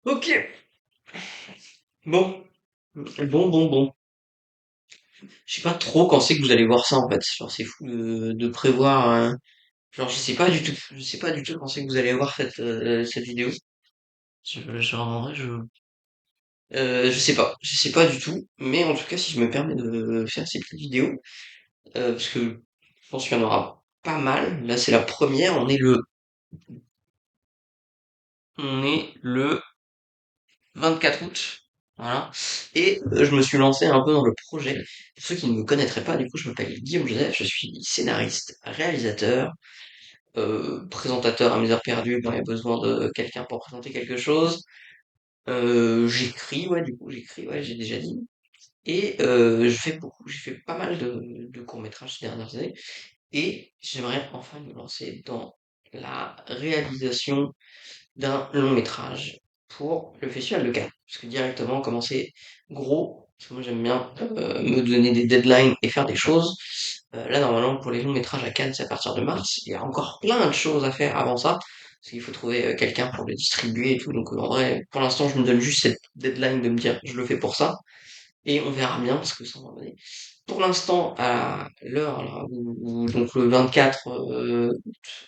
Ok, bon, bon. Je sais pas trop quand c'est que vous allez voir ça en fait. Genre c'est fou de prévoir. Genre je sais pas du tout. Je sais pas du tout quand c'est que vous allez voir cette vidéo. Genre en vrai je sais pas. Je sais pas du tout. Mais en tout cas si je me permets de faire ces petites vidéos, parce que je pense qu'il y en aura pas mal. Là c'est la première. On est le 24 août. Voilà. Et je me suis lancé un peu dans le projet. Pour ceux qui ne me connaîtraient pas, du coup, je m'appelle Guillaume Joseph, je suis scénariste, réalisateur, présentateur à mes heures perdues quand il y a besoin de quelqu'un pour présenter quelque chose. J'écris, ouais, du coup, j'écris, ouais, j'ai déjà dit. Et j'ai fait pas mal de courts-métrages ces dernières années. Et j'aimerais enfin me lancer dans la réalisation d'un long métrage pour le Festival de Cannes. Parce que directement, commencer gros, parce que moi j'aime bien me donner des deadlines et faire des choses. Là, normalement, pour les longs métrages à Cannes, c'est à partir de mars. Il y a encore plein de choses à faire avant ça. Parce qu'il faut trouver quelqu'un pour le distribuer et tout. Donc en vrai, pour l'instant, je me donne juste cette deadline de me dire je le fais pour ça. Et on verra bien, parce que ça va donner. Pour l'instant, à l'heure là, donc le 24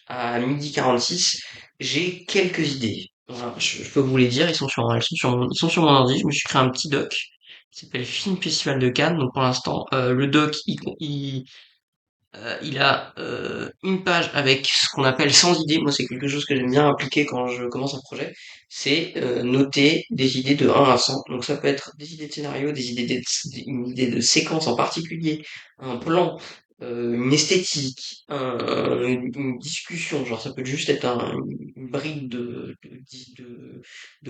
à 12h46, j'ai quelques idées. Voilà, je peux vous les dire, ils sont sur mon ordi. Je me suis créé un petit doc qui s'appelle Film Festival de Cannes. Donc pour l'instant, le doc, il a une page avec ce qu'on appelle 100 idées. Moi, c'est quelque chose que j'aime bien appliquer quand je commence un projet. C'est noter des idées de 1 à 100. Donc ça peut être des idées de scénario, une idée de séquence en particulier, un plan, une esthétique, une discussion. Genre ça peut juste être une brique de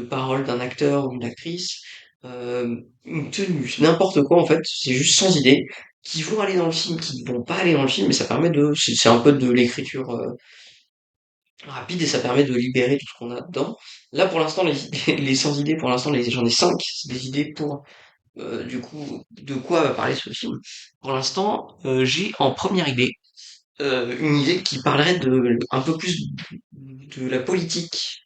parole d'un acteur ou d'une actrice, une tenue, n'importe quoi en fait. C'est juste 100 idées qui vont aller dans le film, qui vont pas aller dans le film, mais ça permet c'est un peu de l'écriture rapide et ça permet de libérer tout ce qu'on a dedans. Là, pour l'instant, les 100 idées, pour l'instant, j'en ai 5, c'est des idées pour, du coup, de quoi va parler ce film. Pour l'instant, j'ai en première idée, une idée qui parlerait un peu plus de la politique.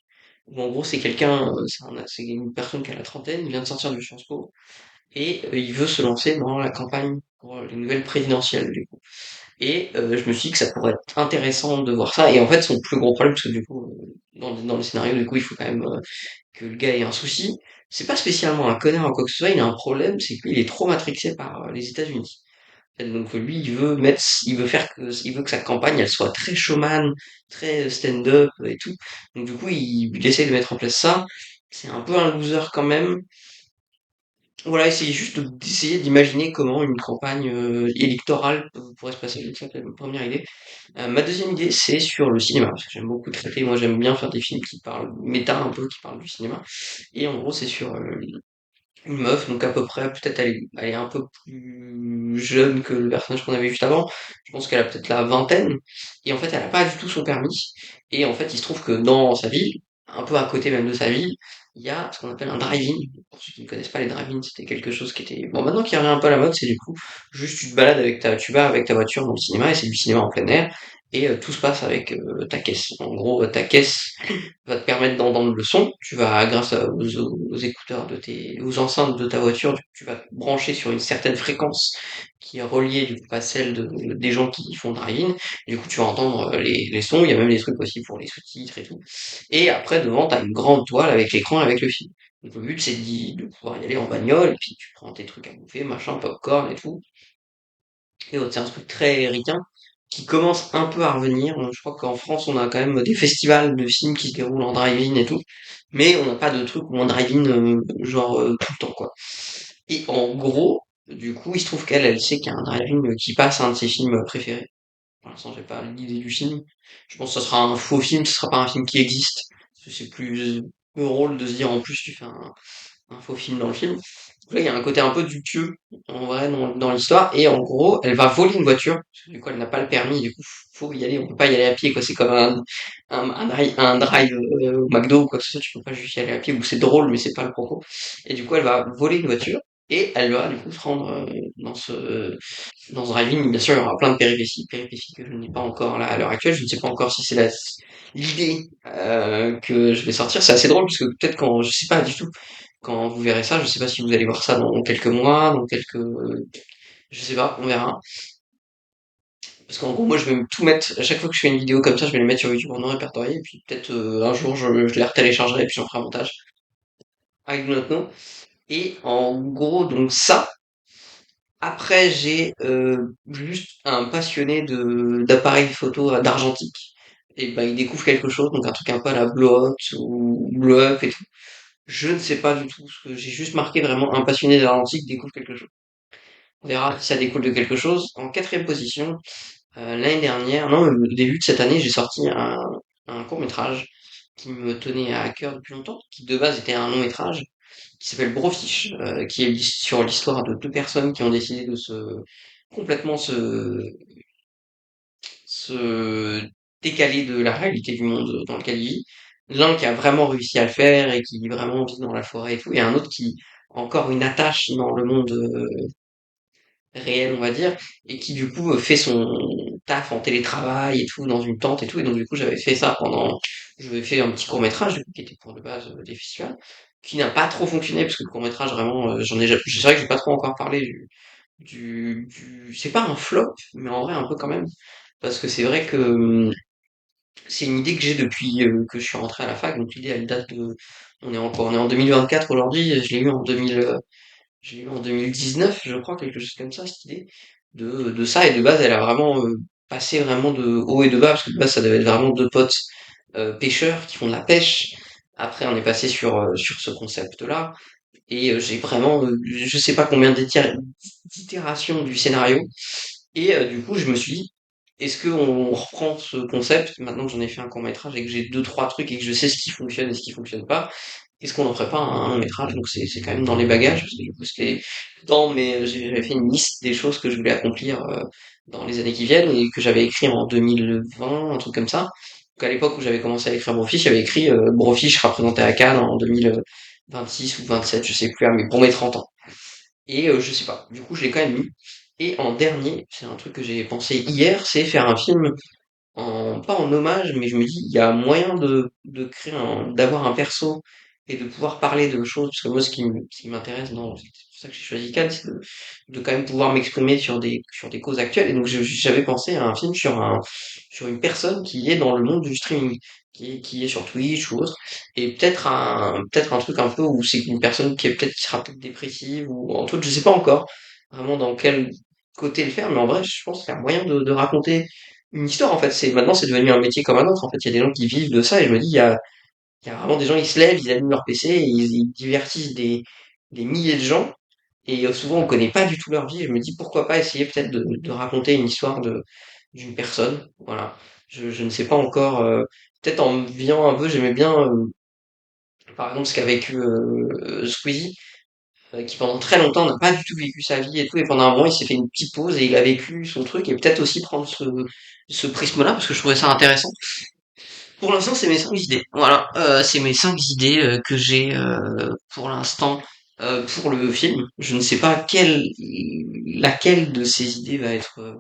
Où en gros, c'est c'est une personne qui a la trentaine, il vient de sortir de Sciences Po, et il veut se lancer dans la campagne pour les nouvelles présidentielles. Et je me suis dit que ça pourrait être intéressant de voir ça. Et en fait, son plus gros problème, parce que du coup, dans le scénario, du coup, il faut quand même que le gars ait un souci. C'est pas spécialement un connard ou quoi que ce soit, il a un problème, c'est qu'il est trop matrixé par les États-Unis. Et donc lui, il veut que sa campagne, elle soit très showman, très stand-up et tout. Donc du coup, il essaie de mettre en place ça. C'est un peu un loser quand même. Voilà, essayez juste d'essayer d'imaginer comment une campagne électorale pourrait se passer. C'est ma première idée. Ma deuxième idée, c'est sur le cinéma, parce que j'aime beaucoup traiter. Moi, j'aime bien faire des films qui parlent méta un peu, qui parlent du cinéma. Et en gros, c'est sur une meuf, donc à peu près, peut-être elle est un peu plus jeune que le personnage qu'on avait juste avant. Je pense qu'elle a peut-être la vingtaine. Et en fait, elle a pas du tout son permis. Et en fait, il se trouve que dans sa ville, un peu à côté même de sa ville, il y a ce qu'on appelle un drive-in. Pour ceux qui ne connaissent pas les drive-in, c'était quelque chose qui était... Bon, maintenant qui revient un peu à la mode, c'est du coup, juste tu te balades tu vas avec ta voiture dans le cinéma, et c'est du cinéma en plein air, et tout se passe avec ta caisse. En gros, ta caisse va te permettre d'entendre le son. Tu vas, aux écouteurs aux enceintes de ta voiture, tu vas te brancher sur une certaine fréquence qui est reliée du coup à celle des gens qui font le drive-in. Du coup, tu vas entendre les sons. Il y a même des trucs aussi pour les sous-titres et tout. Et après, devant, t'as une grande toile avec l'écran et avec le film. Donc le but, c'est de pouvoir y aller en bagnole, et puis tu prends tes trucs à bouffer, machin, popcorn et tout. Et c'est un truc très ricain qui commence un peu à revenir. Je crois qu'en France, on a quand même des festivals de films qui se déroulent en drive-in et tout, mais on n'a pas de truc où en drive-in tout le temps quoi. Et en gros, du coup, il se trouve elle sait qu'il y a un drive-in qui passe un de ses films préférés. Pour l'instant, j'ai pas l'idée du film. Je pense que ce sera un faux film, ce sera pas un film qui existe. Parce que c'est plus drôle de se dire en plus tu fais un faux film dans le film. Donc là, il y a un côté un peu dupieux, en vrai, dans l'histoire. Et en gros, elle va voler une voiture, parce que du coup, elle n'a pas le permis, du coup, faut y aller, on peut pas y aller à pied, quoi. C'est comme un drive au McDo ou quoi que ce soit, tu peux pas juste y aller à pied, ou c'est drôle, mais c'est pas le propos. Et du coup, elle va voler une voiture. et elle va du coup se rendre dans ce driving. Bien sûr, il y aura plein de péripéties que je n'ai pas encore là à l'heure actuelle. Je ne sais pas encore si c'est l'idée que je vais sortir. C'est assez drôle parce que peut-être quand, je sais pas du tout, quand vous verrez ça, je sais pas si vous allez voir ça dans quelques mois, dans quelques, je sais pas, on verra. Parce qu'en gros, moi, je vais tout mettre, à chaque fois que je fais une vidéo comme ça, je vais les mettre sur YouTube en non répertorié, et puis peut-être un jour, je les retéléchargerai, et puis j'en ferai un montage avec notre nom. Et en gros, donc ça, après, j'ai juste un passionné d'appareils photo d'argentique. Et ben, il découvre quelque chose, donc un truc un peu à la blow-out ou blow-up et tout. Je ne sais pas du tout, ce que j'ai juste marqué vraiment un passionné d'argentique découvre quelque chose. On verra si ça découle de quelque chose. En quatrième position, l'année dernière, non, au début de cette année, j'ai sorti un court-métrage qui me tenait à cœur depuis longtemps, qui de base était un long-métrage, qui s'appelle Brofiche, qui est sur l'histoire de deux personnes qui ont décidé de complètement se décaler de la réalité du monde dans lequel il vit. L'un qui a vraiment réussi à le faire et qui vraiment vit dans la forêt et tout, et un autre qui a encore une attache dans le monde réel, on va dire, et qui du coup fait son taf en télétravail et tout, dans une tente et tout, et donc du coup j'avais fait ça j'avais fait un petit court-métrage, du coup, qui était pour de base des festivals, qui n'a pas trop fonctionné, parce que le court-métrage vraiment, c'est vrai que j'ai pas trop encore parlé c'est pas un flop, mais en vrai un peu quand même, parce que c'est vrai que c'est une idée que j'ai depuis que je suis rentré à la fac, donc l'idée elle date de, on est en 2024 aujourd'hui, je l'ai eu en 2019, je crois, quelque chose comme ça, cette idée de ça. Et de base, elle a vraiment passé vraiment de haut et de bas, parce que de base, ça devait être vraiment deux potes pêcheurs qui font de la pêche. Après, on est passé sur ce concept-là. Et j'ai vraiment, je sais pas combien d'itérations du scénario. Et du coup, je me suis dit, est-ce qu'on reprend ce concept, maintenant que j'en ai fait un court-métrage et que j'ai deux, trois trucs et que je sais ce qui fonctionne et ce qui fonctionne pas, est-ce qu'on en ferait pas un long métrage? Donc c'est quand même dans les bagages, parce que du coup c'était j'avais fait une liste des choses que je voulais accomplir dans les années qui viennent et que j'avais écrit en 2020, un truc comme ça. Donc à l'époque où j'avais commencé à écrire Brofiche, j'avais écrit Brofiche représenté à Cannes en 2026 ou 27, je sais plus, pour mes 30 ans. Et je sais pas, du coup je l'ai quand même mis. Et en dernier, c'est un truc que j'ai pensé hier, c'est faire un film pas en hommage, mais je me dis, il y a moyen de créer d'avoir un perso et de pouvoir parler de choses, parce que moi, ce qui m'intéresse c'est pour ça que j'ai choisi Cannes, c'est de quand même pouvoir m'exprimer sur des causes actuelles. Et donc, j'avais pensé à un film sur une personne qui est dans le monde du streaming, qui est sur Twitch ou autre, et peut-être un truc un peu où c'est une personne qui sera peut-être dépressive ou un truc, je sais pas encore vraiment dans quel côté le faire, mais en vrai, je pense qu'il y a moyen de raconter une histoire en fait. Maintenant c'est devenu un métier comme un autre. En fait, il y a des gens qui vivent de ça et je me dis il y a vraiment des gens ils se lèvent, ils allument leur PC et ils divertissent des milliers de gens et souvent on connaît pas du tout leur vie. Je me dis pourquoi pas essayer peut-être de raconter une histoire d'une personne. Voilà. Je ne sais pas encore. Peut-être en me viant un peu, j'aimais bien par exemple ce qu'a vécu Squeezie qui pendant très longtemps n'a pas du tout vécu sa vie et tout, et pendant un moment il s'est fait une petite pause et il a vécu son truc, et peut-être aussi prendre ce prisme-là, parce que je trouvais ça intéressant. Pour l'instant, c'est mes 5 idées. Voilà, c'est mes 5 idées que j'ai pour l'instant pour le film. Je ne sais pas laquelle de ces idées va être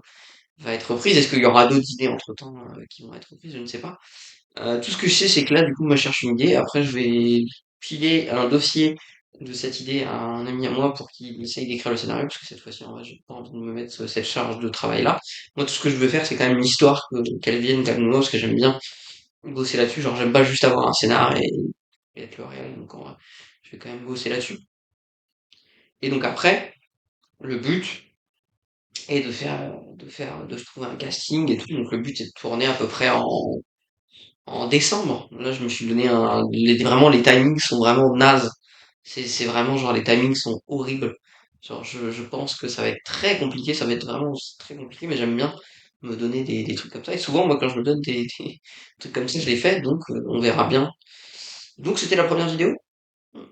prise. Est-ce qu'il y aura d'autres idées entre-temps qui vont être prises? Je ne sais pas. Tout ce que je sais, c'est que là, du coup, moi, je cherche une idée. Après, je vais filer un dossier de cette idée à un ami à moi pour qu'il essaye d'écrire le scénario, parce que cette fois-ci, en vrai, j'ai pas envie de me mettre cette charge de travail-là. Moi, tout ce que je veux faire, c'est quand même l'histoire, qu'elle vienne quand même de moi, parce que j'aime bien bosser là-dessus. Genre, j'aime pas juste avoir un scénar et être le réel. Donc, en vrai, je vais quand même bosser là-dessus. Et donc après, le but est de se trouver un casting et tout. Donc, le but, c'est de tourner à peu près en décembre. Là, je me suis donné vraiment, les timings sont vraiment nazes. C'est vraiment, genre, les timings sont horribles. Genre, je pense que ça va être très compliqué, ça va être vraiment très compliqué, mais j'aime bien me donner des trucs comme ça. Et souvent, moi, quand je me donne des trucs comme ça, je les fais, donc on verra bien. Donc, c'était la première vidéo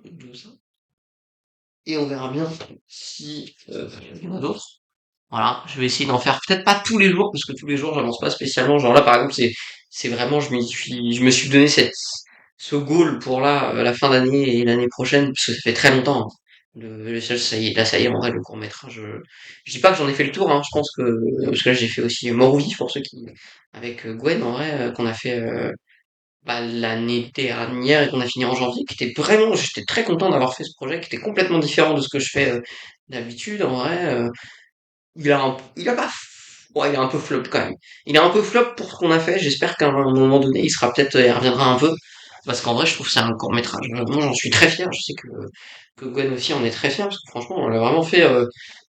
de ça. Et on verra bien si il y en a d'autres. Voilà, je vais essayer d'en faire peut-être pas tous les jours, parce que tous les jours, j'avance pas spécialement. Genre là, par exemple, c'est vraiment, je me suis donné ce goal pour là, la fin d'année et l'année prochaine, parce que ça fait très longtemps, hein. Ça y est, en vrai, le court métrage. Je dis pas que j'en ai fait le tour, hein, je pense que parce que là j'ai fait aussi Mort ou Vif pour ceux qui avec Gwen en vrai qu'on a fait l'année dernière et qu'on a fini en janvier, qui était vraiment, j'étais très content d'avoir fait ce projet, qui était complètement différent de ce que je fais d'habitude en vrai. Il a pas, ouais, il est un peu flop quand même. Il est un peu flop pour ce qu'on a fait. J'espère qu'à un moment donné, il sera peut-être, il reviendra un peu. Parce qu'en vrai, je trouve que c'est un court métrage. Moi, j'en suis très fier. Je sais que Gwen aussi en est très fier parce que franchement, on l'a vraiment fait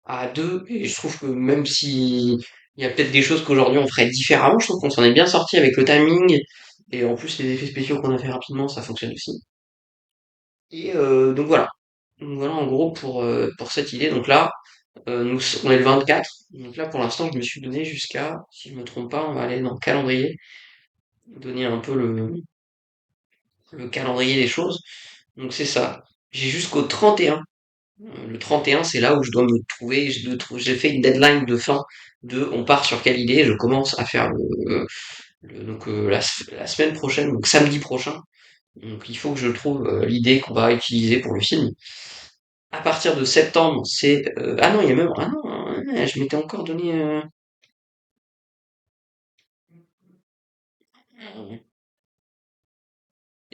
à deux. Et je trouve que même si il y a peut-être des choses qu'aujourd'hui on ferait différemment, je trouve qu'on s'en est bien sorti avec le timing. Et en plus, les effets spéciaux qu'on a fait rapidement, ça fonctionne aussi. Et donc voilà. Donc voilà en gros pour cette idée. Donc là, on est le 24. Donc là, pour l'instant, je me suis donné jusqu'à, si je me trompe pas, on va aller dans le calendrier, donner un peu le calendrier des choses. Donc c'est ça. J'ai jusqu'au 31. Le 31, c'est là où je dois me trouver. J'ai fait une deadline de fin de on part sur quelle idée. Je commence à faire la semaine prochaine, donc samedi prochain. Donc il faut que je trouve l'idée qu'on va utiliser pour le film. À partir de septembre, c'est ah non, il y a même ah non, je m'étais encore donné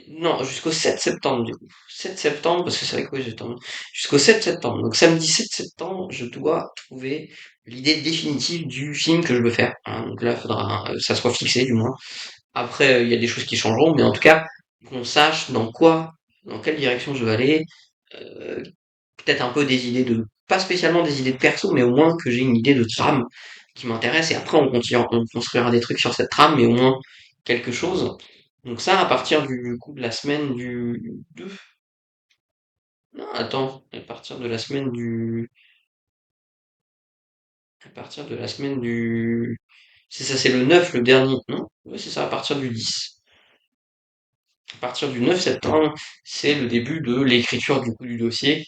non, jusqu'au 7 septembre, du coup. 7 septembre, parce que c'est vrai que oui, jusqu'au 7 septembre. Donc samedi 7 septembre, je dois trouver l'idée définitive du film que je veux faire. Hein. Donc là, il faudra que ça soit fixé, du moins. Après, il y a des choses qui changeront, mais en tout cas, qu'on sache dans quelle direction je veux aller. Euh, Peut-être un peu des idées pas spécialement des idées de perso, mais au moins que j'ai une idée de trame qui m'intéresse. Et après, on construira des trucs sur cette trame, mais au moins quelque chose. Donc ça, à partir du coup de la semaine du 2. Non, attends, à partir de la semaine du, c'est ça, c'est le 9 le dernier, non? Oui, c'est ça, à partir du 10. À partir du 9 septembre, c'est le début de l'écriture du coup du dossier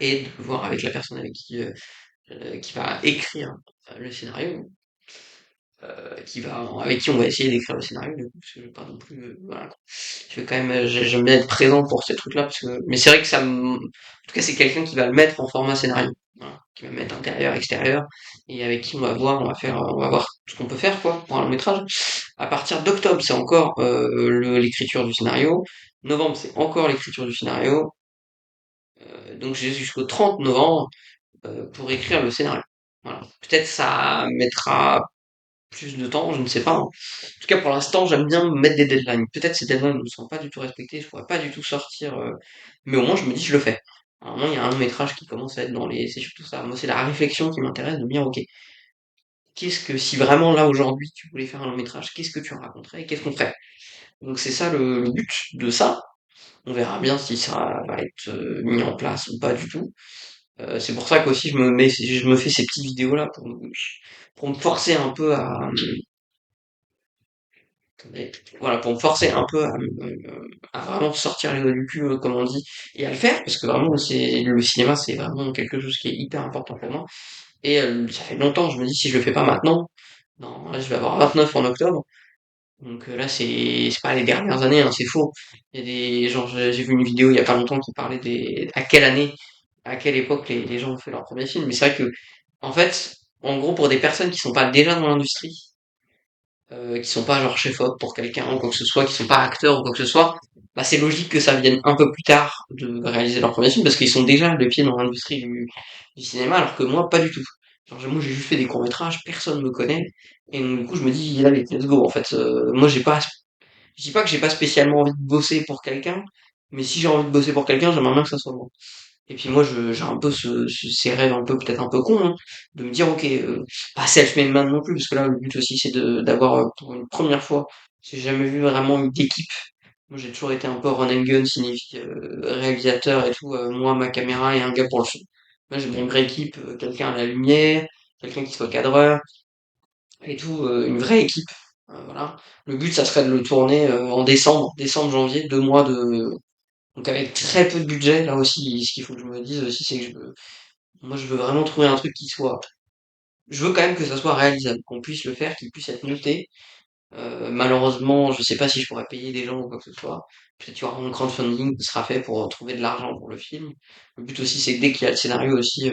et de voir avec la personne avec qui va écrire le scénario, avec qui on va essayer d'écrire le scénario, du coup, parce que je veux pas non plus, voilà, quoi. Je vais quand même, j'aime bien être présent pour ces trucs-là, mais c'est vrai que en tout cas, c'est quelqu'un qui va le mettre en format scénario, voilà, qui va mettre intérieur, extérieur, et avec qui on va voir ce qu'on peut faire, quoi, pour un long métrage. À partir d'octobre, c'est encore l'écriture du scénario. Novembre, c'est encore l'écriture du scénario. Donc j'ai jusqu'au 30 novembre pour écrire le scénario. Voilà. Peut-être ça mettra plus de temps, je ne sais pas. Hein. En tout cas, pour l'instant, j'aime bien me mettre des deadlines. Peut-être ces deadlines ne sont pas du tout respectées, je pourrais pas du tout sortir, mais au moins je me dis je le fais. À un moment, il y a un long métrage qui commence à être dans les. C'est surtout ça. Moi, c'est la réflexion qui m'intéresse de me dire, ok, si vraiment là aujourd'hui tu voulais faire un long métrage, qu'est-ce que tu raconterais et qu'est-ce qu'on ferait? Donc c'est ça le but de ça. On verra bien si ça va être mis en place ou pas du tout. C'est pour ça qu'aussi je me fais ces petites vidéos là pour me forcer un peu voilà, pour me forcer un peu à vraiment sortir les doigts du cul, comme on dit, et à le faire, parce que vraiment, le cinéma, c'est vraiment quelque chose qui est hyper important pour moi. Et ça fait longtemps, je me dis, si je le fais pas maintenant, non, là, je vais avoir 29 en octobre, donc là, c'est pas les dernières années, hein, c'est faux. Il y a genre, j'ai vu une vidéo il y a pas longtemps qui parlait à quelle année, à quelle époque les gens ont fait leur premier film, mais c'est vrai que, en fait, en gros, pour des personnes qui sont pas déjà dans l'industrie, qui sont pas genre chef-op pour quelqu'un ou quoi que ce soit, qui sont pas acteurs ou quoi que ce soit, bah c'est logique que ça vienne un peu plus tard de réaliser leur premier film parce qu'ils sont déjà le pied dans l'industrie du cinéma, alors que moi pas du tout. Genre moi j'ai juste fait des courts-métrages, personne me connaît, et donc du coup je me dis allez let's go en fait. Moi je dis pas que j'ai pas spécialement envie de bosser pour quelqu'un, mais si j'ai envie de bosser pour quelqu'un, j'aimerais bien que ça soit moi. Et puis moi, j'ai un peu ces rêves un peu peut-être un peu cons, hein, de me dire ok, pas self-made man non plus, parce que là le but aussi c'est d'avoir pour une première fois, j'ai jamais vu vraiment une équipe. Moi j'ai toujours été un peu run and gun, réalisateur et tout, moi ma caméra et un gars pour le son. Moi j'ai une vraie équipe, quelqu'un à la lumière, quelqu'un qui soit cadreur et tout, une vraie équipe. Voilà. Le but ça serait de le tourner en décembre, janvier, 2 mois de donc avec très peu de budget, là aussi, ce qu'il faut que je me dise aussi, c'est que moi je veux vraiment trouver un truc je veux quand même que ça soit réalisable, qu'on puisse le faire, qu'il puisse être noté. Malheureusement, je sais pas si je pourrais payer des gens ou quoi que ce soit. peut-être il y aura un crowdfunding qui sera fait pour trouver de l'argent pour le film. Le but aussi, c'est que dès qu'il y a le scénario aussi,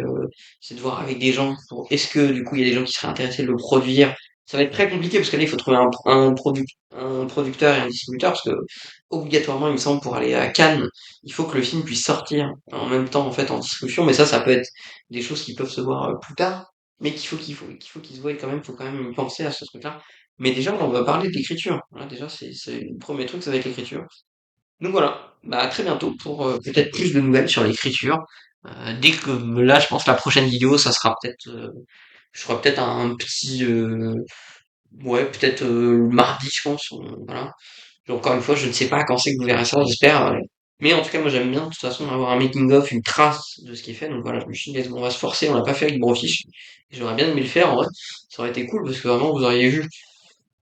c'est de voir avec des gens pour est-ce que du coup il y a des gens qui seraient intéressés de le produire. Ça va être très compliqué parce que là il faut trouver un producteur et un distributeur parce que obligatoirement il me semble pour aller à Cannes, il faut que le film puisse sortir en même temps en fait en distribution. Mais ça peut être des choses qui peuvent se voir plus tard, mais qu'il faut qu'ils se voient quand même. Il faut quand même y penser à ce truc-là. Mais déjà on va parler de l'écriture. Voilà, déjà c'est le premier truc, ça va être l'écriture. Donc voilà, bah à très bientôt pour peut-être plus de nouvelles sur l'écriture. Dès que là, je pense que la prochaine vidéo, ça sera peut-être, je ferai peut-être un petit, ouais, peut-être mardi, je pense. Voilà. Et encore une fois, je ne sais pas quand c'est que vous verrez ça, j'espère. Mais en tout cas, moi j'aime bien de toute façon avoir un making of, une trace de ce qui est fait. Donc voilà, je me suis dit, on va se forcer. On l'a pas fait avec Brofiche. J'aurais bien aimé le faire en vrai. Ça aurait été cool parce que vraiment, vous auriez vu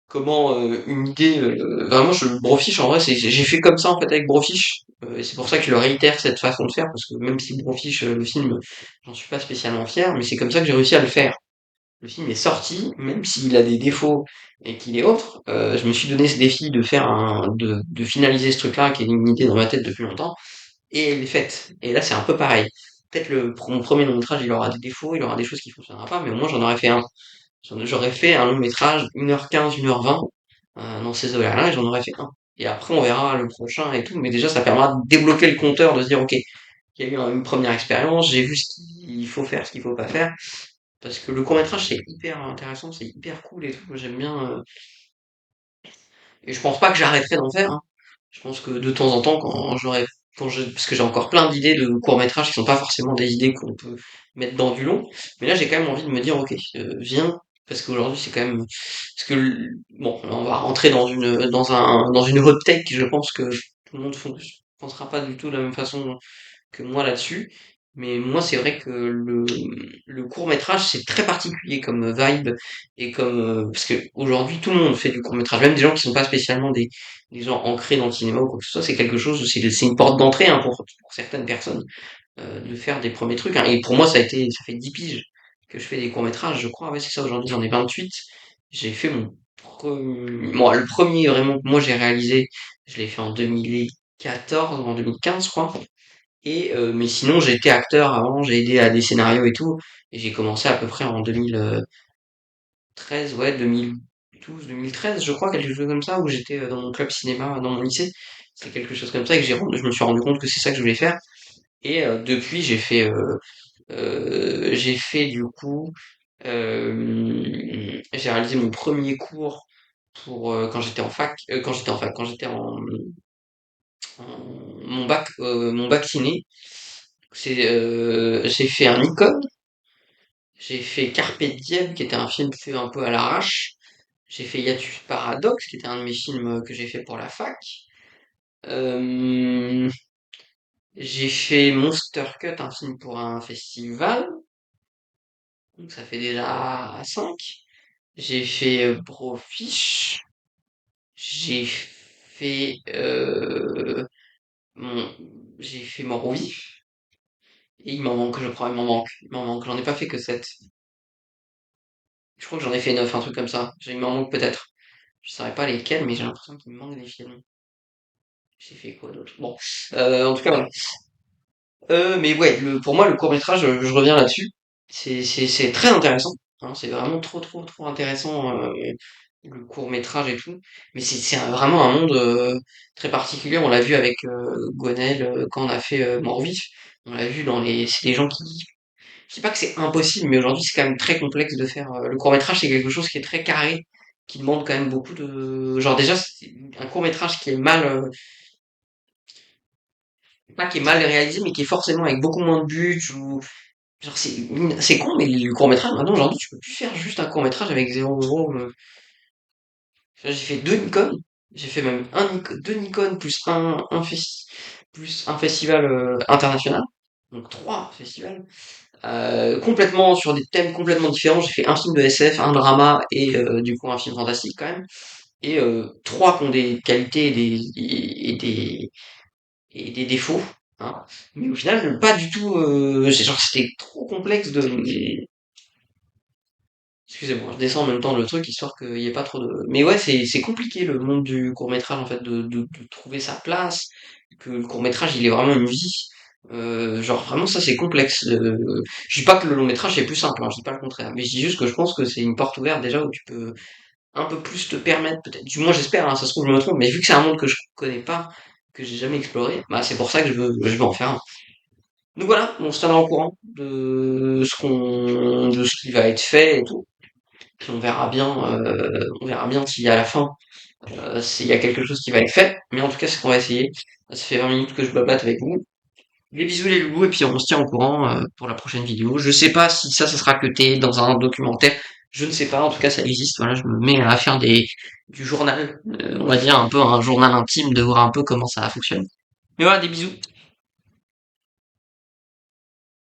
comment une idée vraiment Brofiche en vrai j'ai fait comme ça en fait avec Brofiche et c'est pour ça que je le réitère cette façon de faire parce que même si Brofiche le film j'en suis pas spécialement fier mais c'est comme ça que j'ai réussi à le faire. Le film est sorti même s'il a des défauts et qu'il est autre, je me suis donné ce défi de faire de finaliser ce truc là qui est une idée dans ma tête depuis longtemps et elle est faite et là c'est un peu pareil. Peut-être mon premier long métrage il aura des défauts, il aura des choses qui fonctionneront pas mais au moins j'en aurais fait un. J'aurais fait un long métrage, 1h15, 1h20, dans ces eaux-là, et j'en aurais fait un. Et après, on verra le prochain et tout, mais déjà, ça permettra de débloquer le compteur, de se dire, ok, il y a eu une première expérience, j'ai vu ce qu'il faut faire, ce qu'il faut pas faire, parce que le court-métrage, c'est hyper intéressant, c'est hyper cool et tout, j'aime bien, et je pense pas que j'arrêterai d'en faire, hein. Je pense que de temps en temps, parce que j'ai encore plein d'idées de courts-métrages qui sont pas forcément des idées qu'on peut mettre dans du long, mais là j'ai quand même envie de me dire, ok, viens, parce qu'aujourd'hui c'est quand même, parce que, bon, on va rentrer dans une hot take, je pense que tout le monde pensera pas du tout de la même façon que moi là-dessus. Mais moi, c'est vrai que le court-métrage, c'est très particulier comme vibe et parce que aujourd'hui, tout le monde fait du court-métrage, même des gens qui sont pas spécialement des gens ancrés dans le cinéma ou quoi que ce soit, c'est quelque chose, c'est une porte d'entrée, hein, pour certaines personnes, de faire des premiers trucs, hein. Et pour moi, ça fait 10 piges que je fais des courts-métrages, je crois, ouais, c'est ça, aujourd'hui, j'en ai 28. J'ai fait bon, le premier vraiment que moi j'ai réalisé, je l'ai fait en 2014 ou en 2015, je crois. Mais sinon, j'ai été acteur avant, j'ai aidé à des scénarios et tout, et j'ai commencé à peu près en 2013, ouais, 2012, 2013, je crois, quelque chose comme ça, où j'étais dans mon club cinéma, dans mon lycée. C'est quelque chose comme ça, et je me suis rendu compte que c'est ça que je voulais faire. Et depuis, j'ai fait du coup, j'ai réalisé mon premier cours pour quand j'étais en fac, quand j'étais mon bac ciné. J'ai fait un icône, j'ai fait Carpe Diem, qui était un film fait un peu à l'arrache. J'ai fait Hiatus Paradox, qui était un de mes films que j'ai fait pour la fac. Euh, j'ai fait Monster Cut, un film pour un festival. Donc ça fait déjà 5. J'ai fait Brofish. J'ai fait mon j'ai fait Mort Vif. Et il m'en manque, je crois, il m'en manque. Il m'en manque. J'en ai pas fait que 7. Je crois que j'en ai fait 9, un truc comme ça. Il m'en manque peut-être. Je saurais pas lesquels, mais j'ai l'impression qu'il me manque des films. J'ai fait quoi d'autre? Bon. En tout cas, voilà. Mais ouais, pour moi, le court-métrage, je reviens là-dessus. C'est très intéressant, hein. C'est vraiment trop, trop, trop intéressant, le court-métrage et tout. Mais vraiment un monde très particulier. On l'a vu avec Gwenel quand on a fait Mort Vif. On l'a vu c'est des gens qui, je sais pas que c'est impossible, mais aujourd'hui c'est quand même très complexe de faire. Le court-métrage, c'est quelque chose qui est très carré, qui demande quand même beaucoup de. Genre déjà, c'est un court-métrage qui est pas qui est mal réalisé, mais qui est forcément avec beaucoup moins de budget ou. Genre c'est con, mais le court-métrage, maintenant aujourd'hui, tu peux plus faire juste un court-métrage avec 0 euros. J'ai fait deux Nikon, j'ai fait même deux Nikon plus un festival international, donc trois festivals. Complètement sur des thèmes complètement différents. J'ai fait un film de SF, un drama et du coup un film fantastique quand même. Et trois qui ont des qualités et des défauts, hein. Mais au final, pas du tout. C'était trop complexe Excusez-moi, je descends en même temps le truc histoire qu'il y ait pas trop de. Mais ouais, c'est compliqué le monde du court métrage en fait de trouver sa place, que le court métrage il est vraiment une vie. Genre vraiment ça c'est complexe. Je dis pas que le long métrage c'est plus simple, hein, je dis pas le contraire, mais je dis juste que je pense que c'est une porte ouverte déjà où tu peux un peu plus te permettre peut-être. Du moins j'espère, hein, ça se trouve je me trompe, mais vu que c'est un monde que je connais pas, que j'ai jamais exploré, bah c'est pour ça que je veux en faire un. Donc voilà, on se tiendra au courant de ce qui va être fait et tout. Puis on verra bien si à la fin, s'il y a quelque chose qui va être fait. Mais en tout cas, c'est qu'on va essayer. Ça fait 20 minutes que je blablate avec vous. Les bisous les loulous, et puis on se tient au courant pour la prochaine vidéo. Je sais pas si ça sera cuté dans un documentaire. Je ne sais pas, en tout cas ça existe. Voilà, je me mets à faire du journal, on va dire un peu un journal intime, de voir un peu comment ça fonctionne. Mais voilà, des bisous.